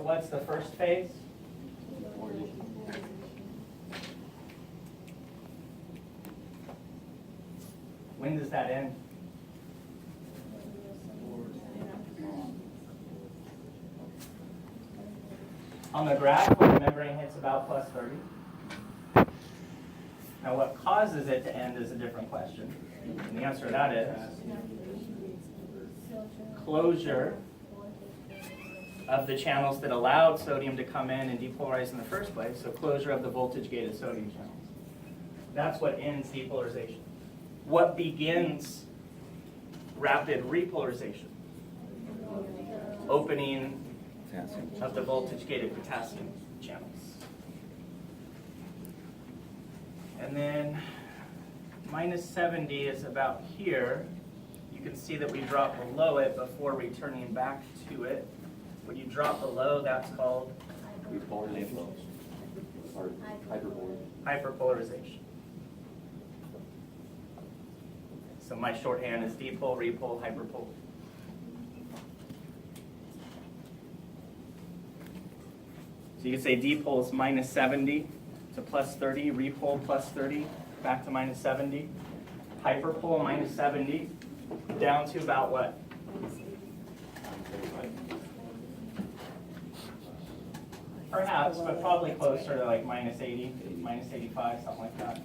So what's the first phase? When does that end? On the graph, when the membrane hits about plus 30. Now what causes it to end is a different question. And the answer to that is closure of the channels that allowed sodium to come in and depolarize in the first place, so closure of the voltage-gated sodium channels. That's what ends depolarization. What begins rapid repolarization? Opening of the voltage-gated potassium channels. And then minus 70 is about here. You can see that we drop below it before returning back to it. When you drop below, that's called hyperpolarization. So my shorthand is dipole, repole, hyperpole. So you can say dipole is minus 70 to plus 30, repole plus 30, back to minus 70. Hyperpole minus 70, down to about what? Perhaps, but probably closer to like minus 80, minus 85, something like that.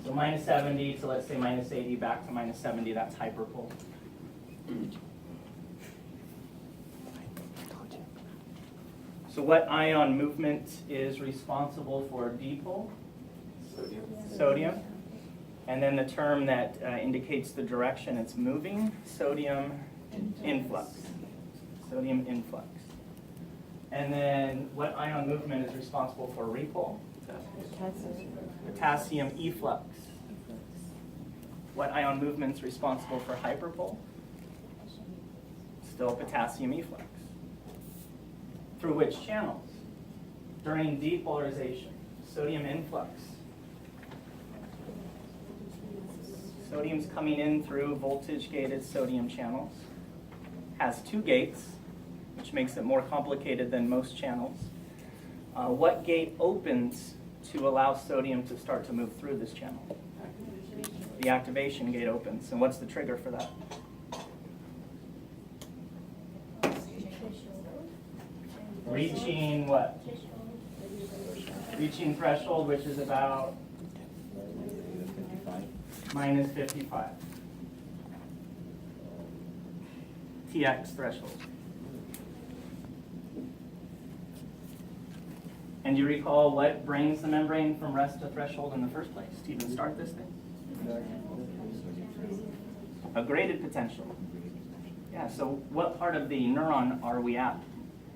So minus 70 to let's say minus 80, back to minus 70, that's hyperpole. So what ion movement is responsible for dipole? Sodium. And then the term that indicates the direction it's moving, sodium influx. Sodium influx. And then what ion movement is responsible for repole? Potassium efflux. What ion movement is responsible for hyperpole? Still potassium efflux. Through which channels? During depolarization, sodium influx. Sodium's coming in through voltage-gated sodium channels. Has two gates, which makes it more complicated than most channels. What gate opens to allow sodium to start to move through this channel? The activation gate opens. And what's the trigger for that? Reaching what? Reaching threshold, which is about minus 55. TX threshold. And do you recall what brings the membrane from rest to threshold in the first place to even start this thing? A graded potential. Yeah, so what part of the neuron are we at?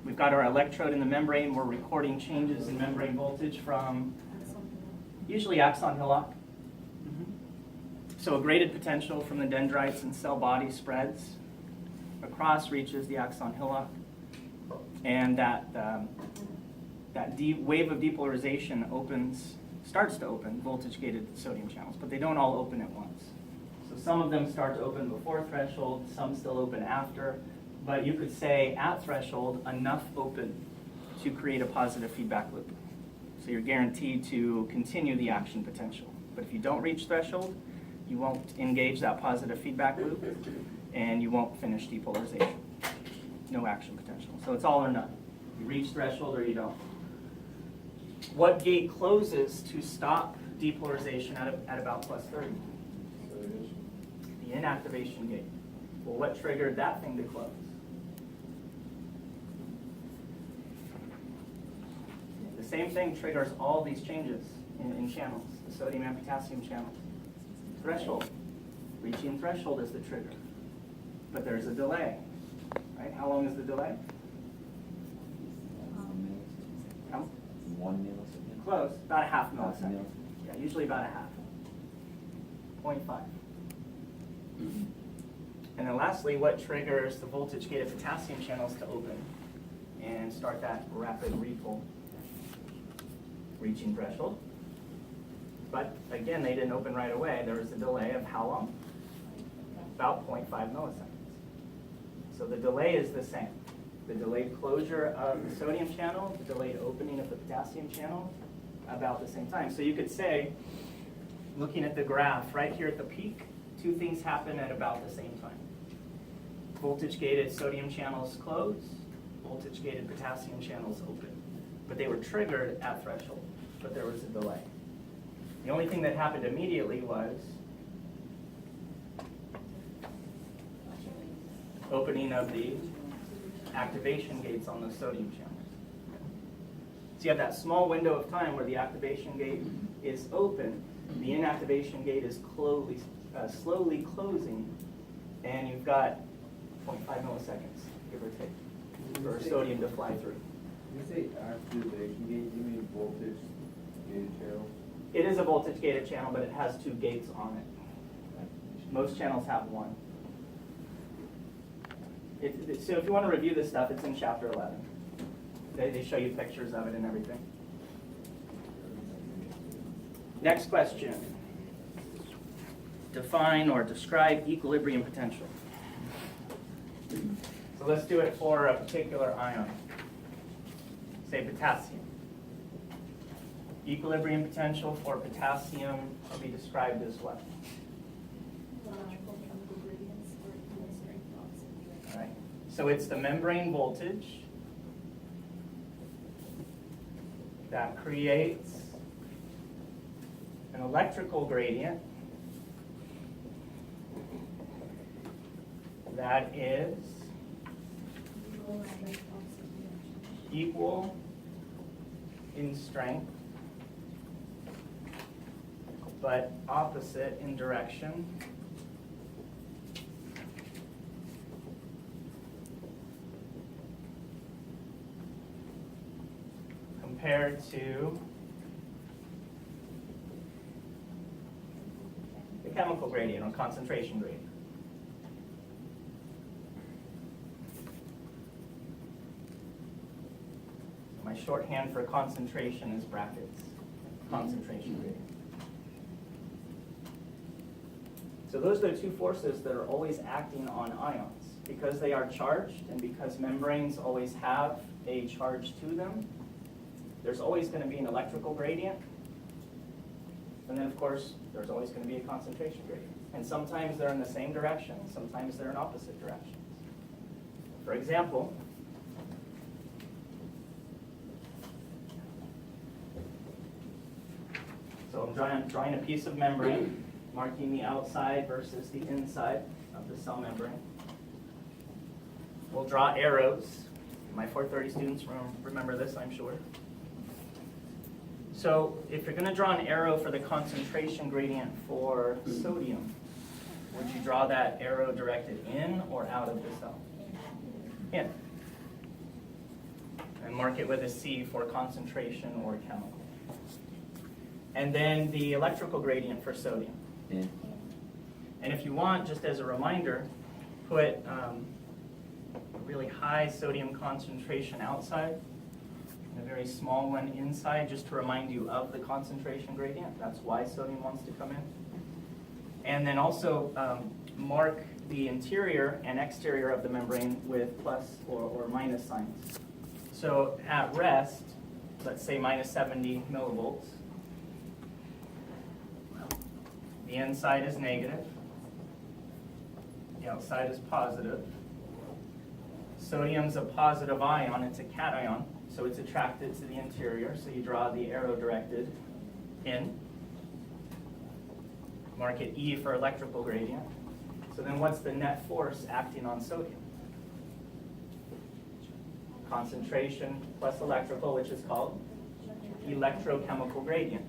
We've got our electrode in the membrane. We're recording changes in membrane voltage from usually axon hillock. So a graded potential from the dendrites and cell body spreads across, reaches the axon hillock, and that wave of depolarization starts to open voltage-gated sodium channels, but they don't all open at once. So some of them start to open before threshold, some still open after, but you could say at threshold, enough open to create a positive feedback loop. So you're guaranteed to continue the action potential. But if you don't reach threshold, you won't engage that positive feedback loop, and you won't finish depolarization. No action potential. So it's all or none. You reach threshold or you don't. What gate closes to stop depolarization at about plus 30? The inactivation gate. Well, what triggered that thing to close? The same thing triggers all these changes in channels, the sodium and potassium channels. Threshold. Reaching threshold is the trigger. But there's a delay. Right? How long is the delay? 1 millisecond. Close. About a half millisecond. Yeah, usually about a half. 0.5. And then lastly, what triggers the voltage-gated potassium channels to open and start that rapid repole? Reaching threshold. But again, they didn't open right away. There was a delay of how long? About 0.5 milliseconds. So the delay is the same. the delayed closure of the sodium channel, the delayed opening of the potassium channel, about the same time. So you could say, looking at the graph right here at the peak, two things happen at about the same time. Voltage-gated sodium channels close, voltage-gated potassium channels open. But they were triggered at threshold, but there was a delay. The only thing that happened immediately was opening of the activation gates on the sodium channels. So you have that small window of time where the activation gate is open, the inactivation gate is slowly closing, and you've got 0.5 milliseconds, give or take, for sodium to fly through. You say activation gate, you mean voltage gated channel? It is a voltage-gated channel, but it has two gates on it. Most channels have one. So if you want to review this stuff, it's in chapter 11. They show you pictures of it and everything. Next question. Define or describe equilibrium potential. So let's do it for a particular ion. Say potassium. Equilibrium potential for potassium can be described as what? All right. So it's the membrane voltage that creates an electrical gradient that is equal in strength but opposite in direction compared to the chemical gradient or concentration gradient. My shorthand for concentration is brackets, concentration gradient. So those are the two forces that are always acting on ions. Because they are charged and because membranes always have a charge to them, there's always going to be an electrical gradient. And then, of course, there's always going to be a concentration gradient. And sometimes they're in the same direction, sometimes they're in opposite directions. For example, so I'm drawing a piece of membrane, marking the outside versus the inside of the cell membrane. We'll draw arrows. My 430 students remember this, I'm sure. So if you're going to draw an arrow for the concentration gradient for sodium, would you draw that arrow directed in or out of the cell? In. And mark it with a C for concentration or chemical. And then the electrical gradient for sodium. In. And if you want, just as a reminder, put a really high sodium concentration outside and a very small one inside, just to remind you of the concentration gradient. That's why sodium wants to come in. And then also mark the interior and exterior of the membrane with plus or minus signs. So at rest, let's say minus 70 millivolts. The inside is negative. The outside is positive. Sodium's a positive ion, it's a cation, so it's attracted to the interior, so you draw the arrow directed in. Mark it E for electrical gradient. So then what's the net force acting on sodium? Concentration plus electrical, which is called electrochemical gradient.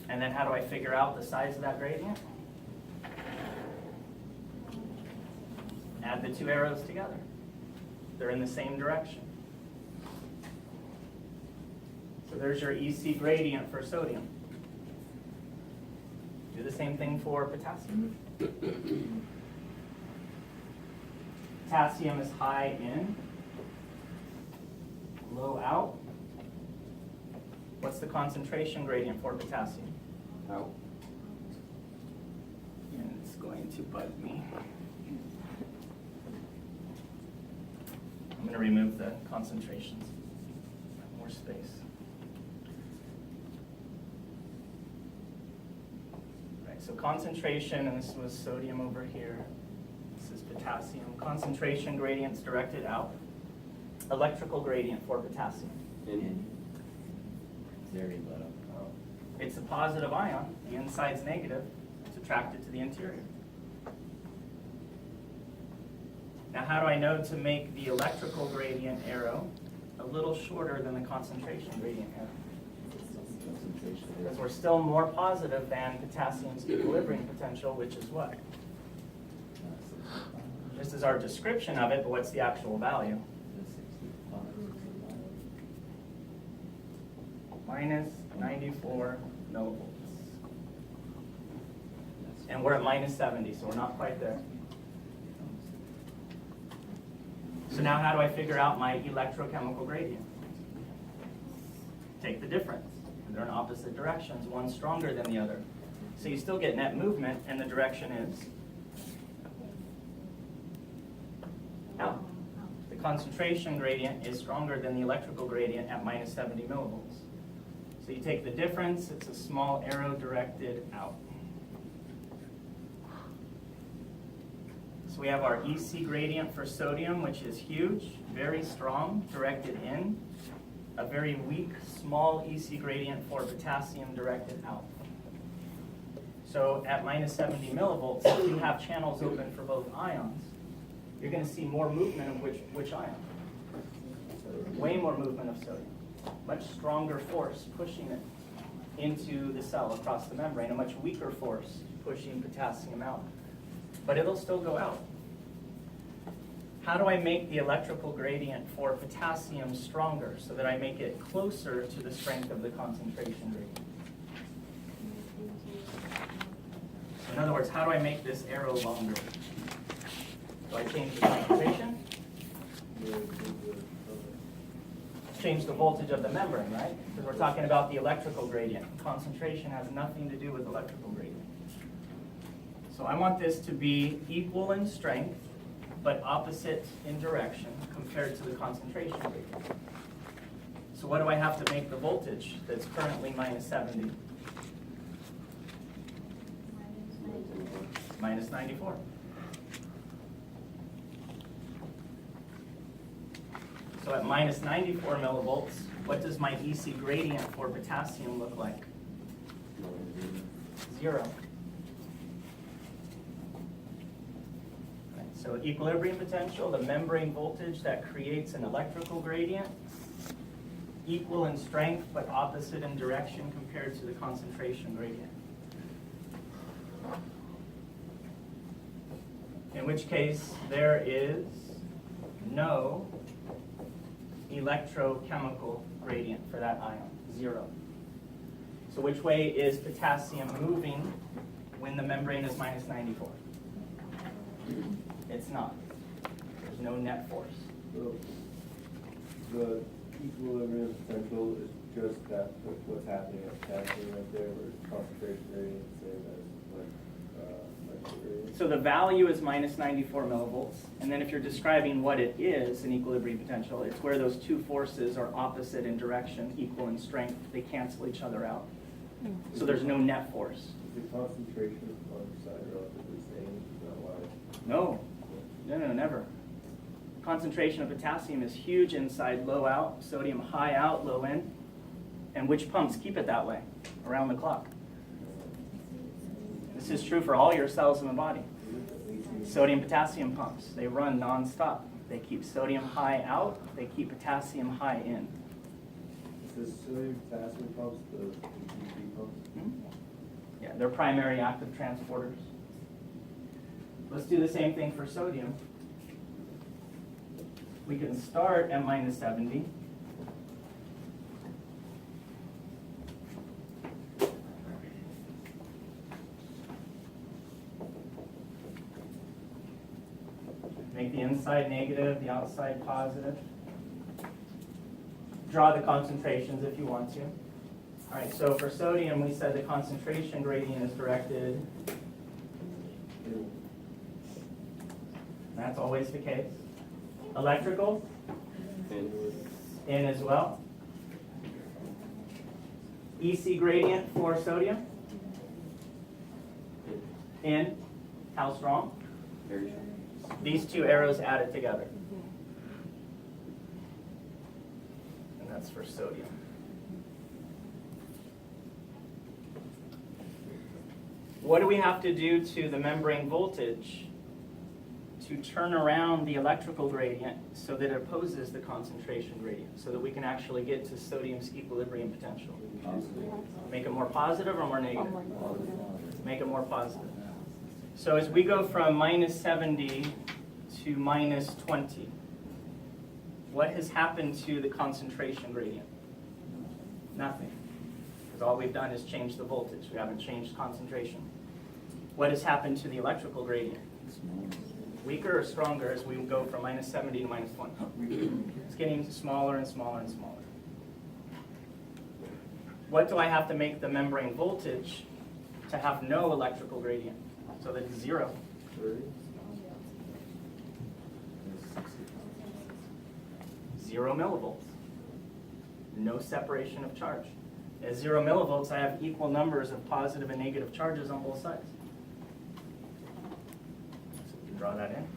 And then how do I figure out the size of that gradient? Add the two arrows together. They're in the same direction. So there's your EC gradient for sodium. Do the same thing for potassium. Potassium is high in, low out. What's the concentration gradient for potassium? Out. And it's going to bug me. I'm going to remove the concentrations. More space. Right, so concentration, and this was sodium over here. This is potassium. Concentration gradient's directed out. Electrical gradient for potassium. In. Very low. It's a positive ion. The inside's negative. It's attracted to the interior. Now, how do I know to make the electrical gradient arrow a little shorter than the concentration gradient arrow? Because we're still more positive than potassium's equilibrium potential, which is what? This is our description of it, but what's the actual value? Minus 94 millivolts. And we're at minus 70, so we're not quite there. So now how do I figure out my electrochemical gradient? Take the difference. They're in opposite directions, one stronger than the other. So you still get net movement, and the direction is out. The concentration gradient is stronger than the electrical gradient at minus 70 millivolts. So you take the difference, it's a small arrow directed out. So we have our EC gradient for sodium, which is huge, very strong, directed in. A very weak, small EC gradient for potassium directed out. So at minus 70 millivolts, if you have channels open for both ions, you're going to see more movement of which ion? Way more movement of sodium. Much stronger force pushing it into the cell across the membrane, a much weaker force pushing potassium out. But it'll still go out. How do I make the electrical gradient for potassium stronger so that I make it closer to the strength of the concentration gradient? In other words, how do I make this arrow longer? Do I change the concentration? Change the voltage of the membrane, right? Because we're talking about the electrical gradient. Concentration has nothing to do with electrical gradient. So I want this to be equal in strength, but opposite in direction compared to the concentration gradient. So what do I have to make the voltage that's currently minus 70? Minus 94. So at minus 94 millivolts, what does my EC gradient for potassium look like? 0. Right, so equilibrium potential, the membrane voltage that creates an electrical gradient, equal in strength but opposite in direction compared to the concentration gradient. In which case, there is no electrochemical gradient for that ion, 0. So which way is potassium moving when the membrane is minus 94? It's not. There's no net force. So the equilibrium potential is just that, what's happening at potassium right there, where concentration gradient is the same as electrical gradient. So the value is minus 94 millivolts, and then if you're describing what it is, an equilibrium potential, it's where those two forces are opposite in direction, equal in strength. They cancel each other out. So there's no net force. Is the concentration on each side relatively the same? Is that why? No, never. Concentration of potassium is huge inside, low out, sodium high out, low in. And which pumps keep it that way around the clock? This is true for all your cells in the body. Sodium potassium pumps, they run non-stop. They keep sodium high out, they keep potassium high in. Is the sodium potassium pumps the ECP pumps? Yeah, they're primary active transporters. Let's do the same thing for sodium. We can start at minus 70. Make the inside negative, the outside positive. Draw the concentrations if you want to. All right, so for sodium, we said the concentration gradient is directed. That's always the case. Electrical, In as well. EC gradient for sodium? In. How strong? Very strong. These two arrows added together. And that's for sodium. What do we have to do to the membrane voltage to turn around the electrical gradient so that it opposes the concentration gradient, so that we can actually get to sodium's equilibrium potential? Make it more positive or more negative? Make it more positive. So as we go from minus 70 to minus 20, what has happened to the concentration gradient? Nothing. Because all we've done is change the voltage. We haven't changed concentration. What has happened to the electrical gradient? Weaker or stronger as we go from minus 70 to minus 20? It's getting smaller and smaller and smaller. What do I have to make the membrane voltage to have no electrical gradient? So that it's 0. 30. 0 millivolts. No separation of charge. At 0 millivolts, I have equal numbers of positive and negative charges on both sides. So we can draw that in.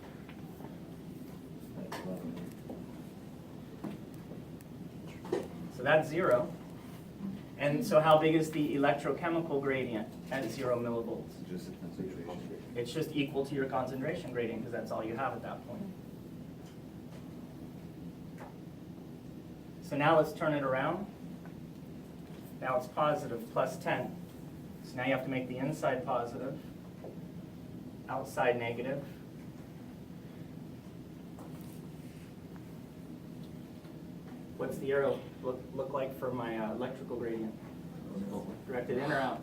So that's 0. And so how big is the electrochemical gradient at 0 millivolts? Just a concentration. It's just equal to your concentration gradient because that's all you have at that point. So now let's turn it around. Now it's positive, plus 10. So now you have to make the inside positive, outside negative. What's the arrow look like for my electrical gradient? Directed in or out?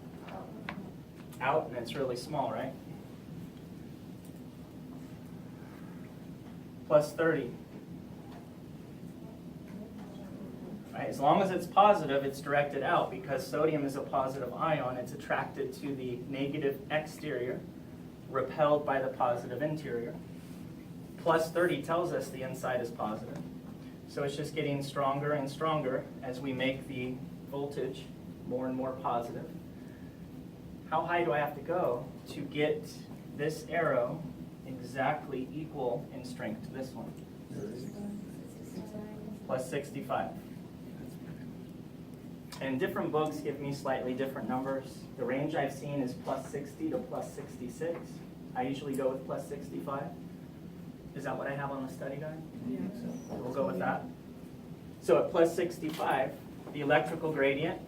Out, and it's really small, right? Plus 30. Right? As long as it's positive, it's directed out because sodium is a positive ion. It's attracted to the negative exterior, repelled by the positive interior. Plus 30 tells us the inside is positive. So it's just getting stronger and stronger as we make the voltage more and more positive. How high do I have to go to get this arrow exactly equal in strength to this one? Plus 65. And different books give me slightly different numbers. The range I've seen is plus 60 to plus 66. I usually go with plus 65. Is that what I have on the study guide? Yeah. So we'll go with that. So at plus 65, the electrical gradient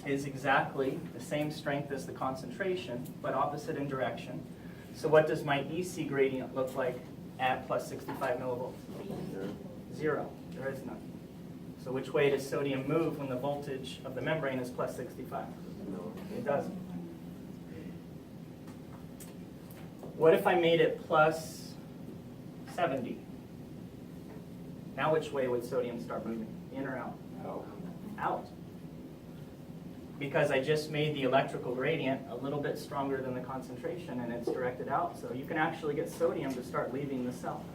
is exactly the same strength as the concentration, but opposite in direction. So what does my EC gradient look like at plus 65 millivolts? 0. There is none. So which way does sodium move when the voltage of the membrane is plus 65? It doesn't. What if I made it plus 70? Now which way would sodium start moving? In or out? Out. Out. Because I just made the electrical gradient a little bit stronger than the concentration and it's directed out. So you can actually get sodium to start leaving the cell.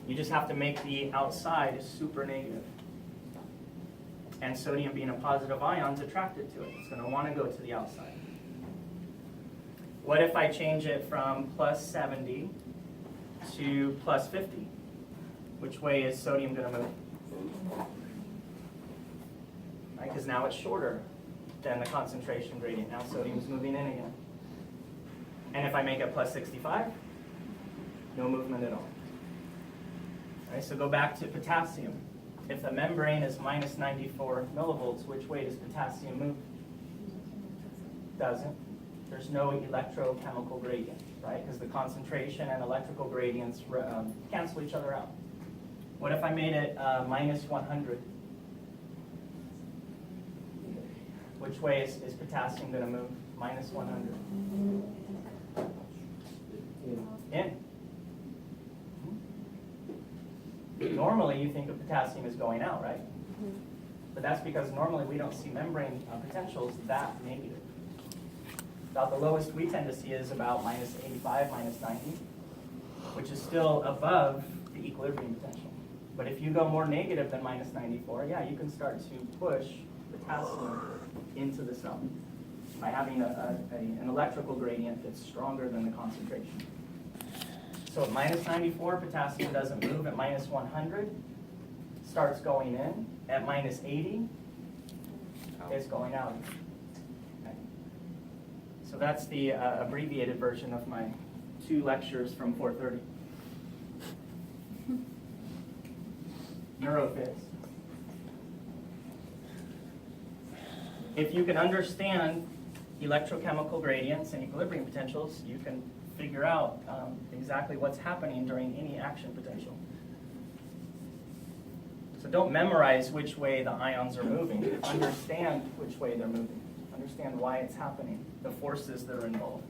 You just have to make the outside super negative. And sodium being a positive ion is attracted to it. It's going to want to go to the outside. What if I change it from plus 70 to plus 50? Which way is sodium going to move? Right, because now it's shorter than the concentration gradient. Now sodium's moving in again. And if I make it plus 65, no movement at all. All right, so go back to potassium. If the membrane is minus 94 millivolts, which way does potassium move? Doesn't. There's no electrochemical gradient, right? Because the concentration and electrical gradients cancel each other out. What if I made it minus 100? Which way is potassium going to move? Minus 100. In. Normally, you think of potassium as going out, right? But that's because normally we don't see membrane potentials that negative. About the lowest we tend to see is about minus 85, minus 90, which is still above the equilibrium potential. But if you go more negative than minus 94, yeah, you can start to push potassium into the cell by having an electrical gradient that's stronger than the concentration. So at minus 94, potassium doesn't move. At minus 100, starts going in. At minus 80, it's going out. Okay. So that's the abbreviated version of my 2 lectures from 4:30. Neurophys. If you can understand electrochemical gradients and equilibrium potentials, you can figure out exactly what's happening during any action potential. So don't memorize which way the ions are moving. Understand which way they're moving. Understand why it's happening, the forces that are involved.